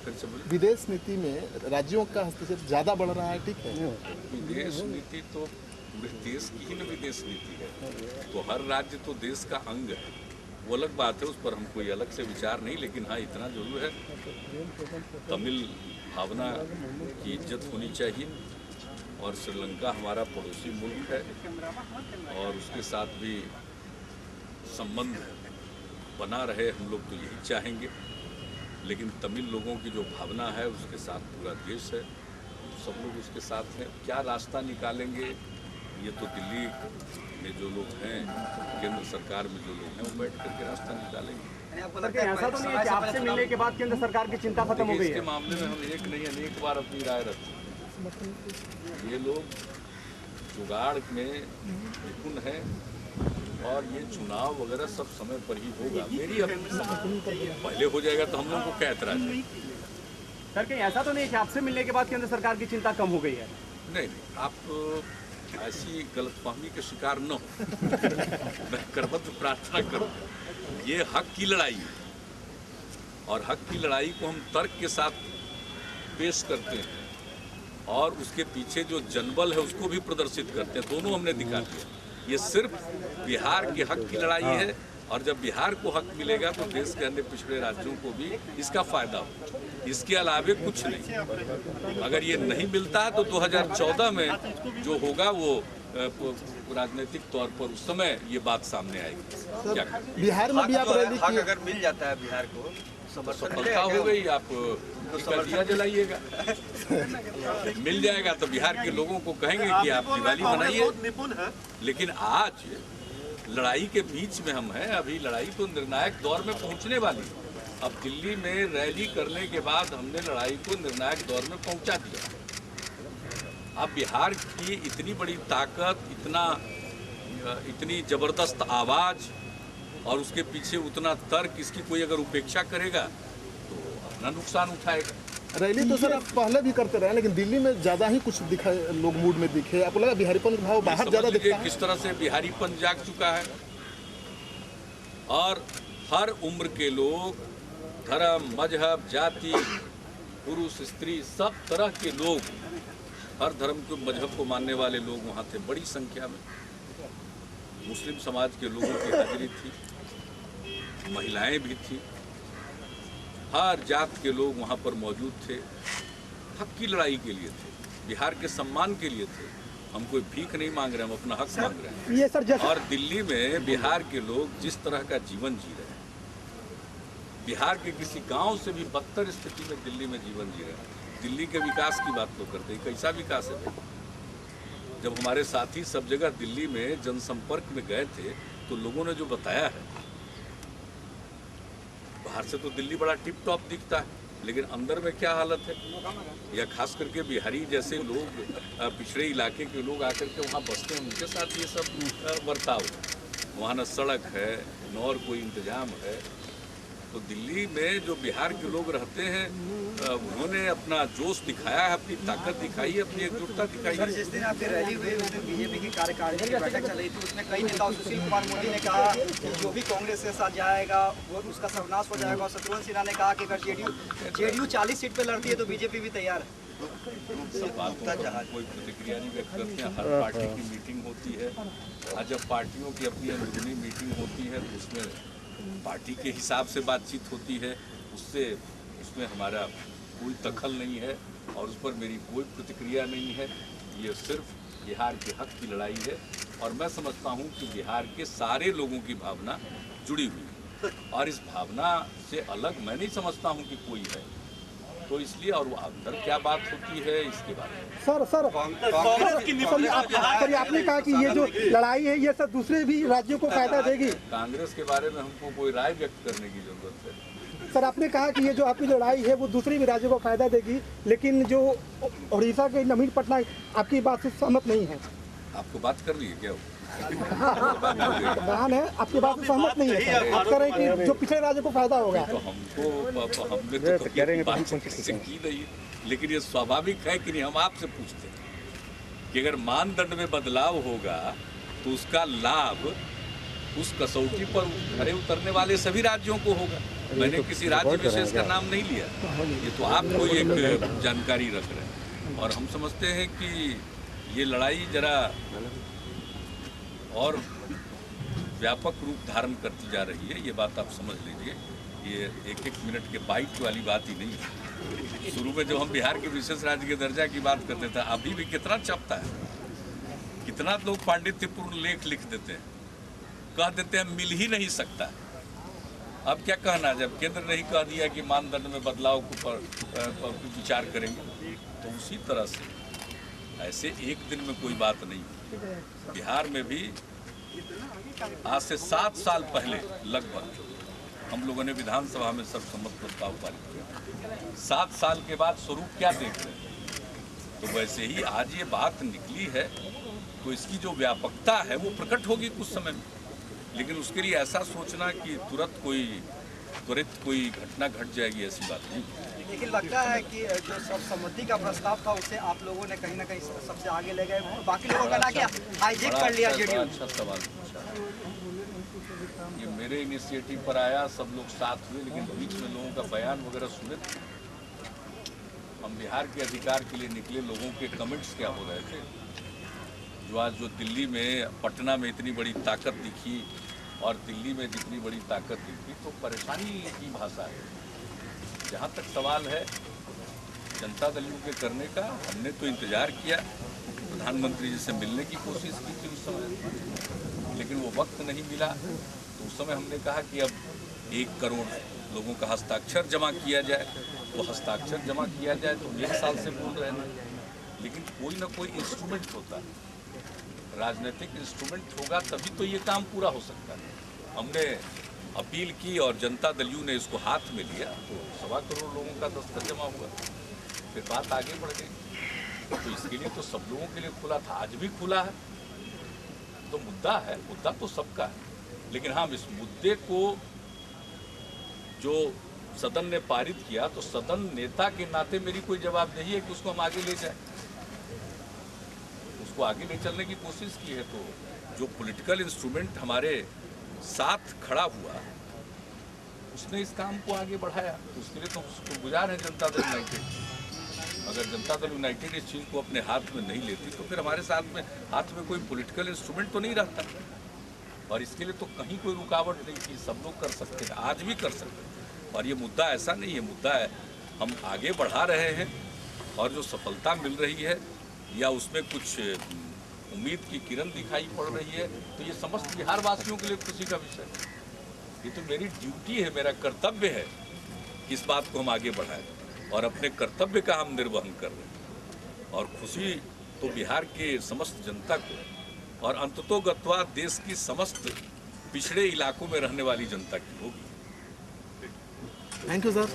फिर से बोलिए। विदेश नीति में राज्यों का हस्तक्षेप ज़्यादा बढ़ रहा है, ठीक है? विदेश नीति तो देश की ही न विदेश नीति है, तो हर राज्य तो देश का अंग है, वो अलग बात है, उस पर हम कोई अलग से विचार नहीं। लेकिन हाँ, इतना जरूर है, तमिल भावना की इज्जत होनी चाहिए। और श्रीलंका हमारा पड़ोसी मुल्क है और उसके साथ भी संबंध बना रहे, हम लोग तो यही चाहेंगे। लेकिन तमिल लोगों की जो भावना है उसके साथ पूरा देश है, सब लोग उसके साथ हैं। क्या रास्ता निकालेंगे, ये तो दिल्ली में जो लोग हैं, केंद्र सरकार में जो लोग हैं, वो बैठ करके रास्ता निकालेंगे। ऐसा तो नहीं है कि आपसे मिलने के बाद केंद्र सरकार की चिंता खत्म हो गई है? इसके मामले में हम एक नहीं अनेक बार अपनी राय रखते हैं। ये लोग जुगाड़ में निपुण हैं और ये चुनाव वगैरह सब समय पर ही होगा। मेरी अपनी समझ, पहले हो जाएगा तो हम लोगों को क्या एतराज है? सर कहीं ऐसा तो नहीं है कि आपसे मिलने के बाद केंद्र सरकार की चिंता कम हो गई है? नहीं, आप ऐसी गलतफहमी के शिकार न हो। मैं करबद्ध प्रार्थना करूँ, ये हक की लड़ाई है और हक की लड़ाई को हम तर्क के साथ पेश करते हैं और उसके पीछे जो जनबल है उसको भी प्रदर्शित करते हैं। दोनों हमने दिखा दिया। ये सिर्फ बिहार के हक की लड़ाई है और जब बिहार को हक मिलेगा तो देश के अन्य पिछड़े राज्यों को भी इसका फायदा हो। इसके अलावे कुछ नहीं। अगर ये नहीं मिलता है तो 2014 में जो होगा वो राजनीतिक तौर पर उस समय ये बात सामने आएगी। क्या बिहार में भी आप रैली की, अगर मिल जाता है बिहार को सफलता हो गई, आप दिया जलाइएगा। मिल जाएगा तो बिहार के लोगों को कहेंगे कि आप दिवाली मनाइए। लेकिन आज लड़ाई के बीच में हम हैं, अभी लड़ाई तो निर्णायक दौर में पहुंचने वाली है। अब दिल्ली में रैली करने के बाद हमने लड़ाई को निर्णायक दौर में पहुंचा दिया। अब बिहार की इतनी बड़ी ताकत, इतनी जबरदस्त आवाज और उसके पीछे उतना तर्क, इसकी कोई अगर उपेक्षा करेगा तो अपना नुकसान उठाएगा। रैली तो सर आप पहले भी करते रहे, लेकिन दिल्ली में ज्यादा ही कुछ दिखा, लोग मूड में दिखे। आपको लगा बिहारीपन का भाव बाहर ज्यादा दिखता है? किस तरह से बिहारीपन जाग चुका है और हर उम्र के लोग, धर्म, मजहब, जाति, पुरुष, स्त्री, सब तरह के लोग, हर धर्म के मजहब को मानने वाले लोग वहाँ थे बड़ी संख्या में। मुस्लिम समाज के लोगों की हाजिरी थी, महिलाएं भी थी, हर जात के लोग वहाँ पर मौजूद थे। हक की लड़ाई के लिए थे, बिहार के सम्मान के लिए थे। हम कोई भीख नहीं मांग रहे, हम अपना हक मांग रहे हैं। ये सर और दिल्ली में बिहार के लोग जिस तरह का जीवन जी रहे हैं, बिहार के किसी गांव से भी बदतर स्थिति में दिल्ली में जीवन जी रहे हैं। दिल्ली के विकास की बात तो करते हैं, कैसा विकास है भाई? जब हमारे साथी सब जगह दिल्ली में जनसंपर्क में गए थे तो लोगों ने जो बताया है, बाहर से तो दिल्ली बड़ा टिप टॉप दिखता है, लेकिन अंदर में क्या हालत है? या खास करके बिहारी जैसे लोग, पिछड़े इलाके के लोग आकर के वहाँ बसते हैं, उनके साथ ये सब बर्ताव। वहाँ न सड़क है, न और कोई इंतजाम है। तो दिल्ली में जो बिहार के लोग रहते हैं, उन्होंने अपना जोश दिखाया है, अपनी ताकत दिखाई है, अपनी एकजुटता दिखाई है। जिस दिन आपकी रैली हुई उस दिन बीजेपी की कार्यकारिणी की बैठक चल रही थी, उसमें कई नेताओं, सुशील कुमार मोदी ने कहा कि जो भी कांग्रेस के साथ जाएगा वो उसका सर्वनाश हो जाएगा। और शत्रुघ्न सिन्हा ने कहा कि अगर जेडीयू 40 सीट पर लड़ती है तो बीजेपी भी तैयार है। सब बात का कोई प्रतिक्रिया नहीं व्यक्त करते हैं। हर पार्टी की मीटिंग होती है और जब पार्टियों की अपनी अंदरूनी मीटिंग होती है तो उसमें पार्टी के हिसाब से बातचीत होती है, उसमें हमारा कोई दखल नहीं है और उस पर मेरी कोई प्रतिक्रिया नहीं है। ये सिर्फ बिहार के हक की लड़ाई है और मैं समझता हूँ कि बिहार के सारे लोगों की भावना जुड़ी हुई है और इस भावना से अलग मैं नहीं समझता हूँ कि कोई है। तो इसलिए, और वो अंदर क्या बात होती है इसके बारे में सर आपने कहा कि ये जो लड़ाई है ये सब दूसरे भी राज्यों को फायदा देगी। कांग्रेस के बारे में हमको कोई राय व्यक्त करने की जरूरत है? सर आपने कहा कि ये जो आपकी लड़ाई है वो दूसरे भी राज्यों को फायदा देगी, लेकिन जो उड़ीसा के नवीन पटनायक आपकी बात से सहमत नहीं है। आपको बात कर ली है क्या? बयान है, आपकी बात से सहमत नहीं है। आप कह रहे हैं कि जो पिछले राज्य को फायदा होगा। तो हमने तो कभी बात किससे की नहीं है, लेकिन ये स्वाभाविक है कि नहीं, हम आपसे पूछते हैं कि अगर मानदंड में बदलाव होगा तो उसका लाभ उस कसौटी पर खरे उतरने वाले सभी राज्यों को होगा। मैंने किसी राज्य विशेष का नाम नहीं लिया, ये तो आप कोई एक जानकारी रख रहे हैं। और हम समझते हैं कि ये लड़ाई जरा और व्यापक रूप धारण करती जा रही है, ये बात आप समझ लीजिए। ये एक मिनट के बाइट वाली बात ही नहीं है। शुरू में जब हम बिहार के विशेष राज्य के दर्जा की बात करते थे, अभी भी कितना चपता है, कितना लोग पांडित्यपूर्ण लेख लिख देते हैं, कह देते हैं मिल ही नहीं सकता। अब क्या कहना, जब केंद्र ने ही कह दिया कि मानदंड में बदलाव पर विचार करेंगे, तो उसी तरह से ऐसे एक दिन में कोई बात नहीं। बिहार में भी आज से 7 साल पहले लगभग हम लोगों ने विधानसभा में सर्वसम्मत प्रस्ताव पारित किया। 7 साल के बाद स्वरूप क्या देख रहे हैं? तो वैसे ही आज ये बात निकली है, तो इसकी जो व्यापकता है वो प्रकट होगी कुछ समय में। लेकिन उसके लिए ऐसा सोचना कि त्वरित कोई घटना घट जाएगी, ऐसी बात नहीं। लेकिन लगता है कि जो सर्वसम्मति का प्रस्ताव था उसे आप लोगों ने कहीं ना कहीं सबसे आगे ले गए, बाकी लोगों का ना क्या हाईजेक कर लिया जेडीयू। अच्छा सवाल पूछा। ये मेरे इनिशिएटिव पर आया, सब लोग साथ हुए, लेकिन बीच में लोगों का बयान वगैरह सुने थे। हम बिहार के अधिकार के लिए निकले, लोगों के कमेंट्स क्या हो रहे थे, जो दिल्ली में, पटना में इतनी बड़ी ताकत दिखी और दिल्ली में जितनी बड़ी ताकत दिखी, तो परेशानी की भाषा है। जहाँ तक सवाल है जनता दल के करने का, हमने तो इंतजार किया, प्रधानमंत्री जी से मिलने की कोशिश की थी उस समय, लेकिन वो वक्त नहीं मिला। तो उस समय हमने कहा कि अब 1 करोड़ लोगों का हस्ताक्षर जमा किया जाए, तो हस्ताक्षर जमा किया जाए। तो 1 साल से बोल रहे हैं, लेकिन कोई ना कोई इंस्ट्रूमेंट होता है, राजनीतिक इंस्ट्रूमेंट होगा तभी तो ये काम पूरा हो सकता है। हमने अपील की और जनता दल ने इसको हाथ में लिया, तो 1.25 करोड़ लोगों का दस्तखत जमा हुआ, फिर बात आगे बढ़ गई। तो इसके लिए तो सब लोगों के लिए खुला था, आज भी खुला है। तो मुद्दा है, मुद्दा तो सबका है, लेकिन हाँ, इस मुद्दे को जो सदन ने पारित किया, तो सदन नेता के नाते मेरी कोई जवाबदेही है कि उसको हम आगे ले जाएं, उसको आगे ले चलने की कोशिश की है। तो जो पॉलिटिकल इंस्ट्रूमेंट हमारे साथ खड़ा हुआ, उसने इस काम को आगे बढ़ाया। उसके लिए तो शुक्रगुजार है जनता दल यूनाइटेड। अगर जनता दल यूनाइटेड इस चीज़ को अपने हाथ में नहीं लेती, तो फिर हमारे हाथ में कोई पॉलिटिकल इंस्ट्रूमेंट तो नहीं रहता। और इसके लिए तो कहीं कोई रुकावट नहीं थी, सब लोग कर सकते हैं, आज भी कर सकते हैं। और ये मुद्दा ऐसा नहीं है, मुद्दा है हम आगे बढ़ा रहे हैं, और जो सफलता मिल रही है या उसमें कुछ उम्मीद की किरण दिखाई पड़ रही है, तो ये समस्त बिहार वासियों के लिए खुशी का विषय है। ये तो मेरी ड्यूटी है, मेरा कर्तव्य है कि इस बात को हम आगे बढ़ाएं, और अपने कर्तव्य का हम निर्वहन कर रहे हैं। और खुशी तो बिहार के समस्त जनता को, और अंततोगत्वा देश की समस्त पिछड़े इलाकों में रहने वाली जनता की होगी। Thank you sir.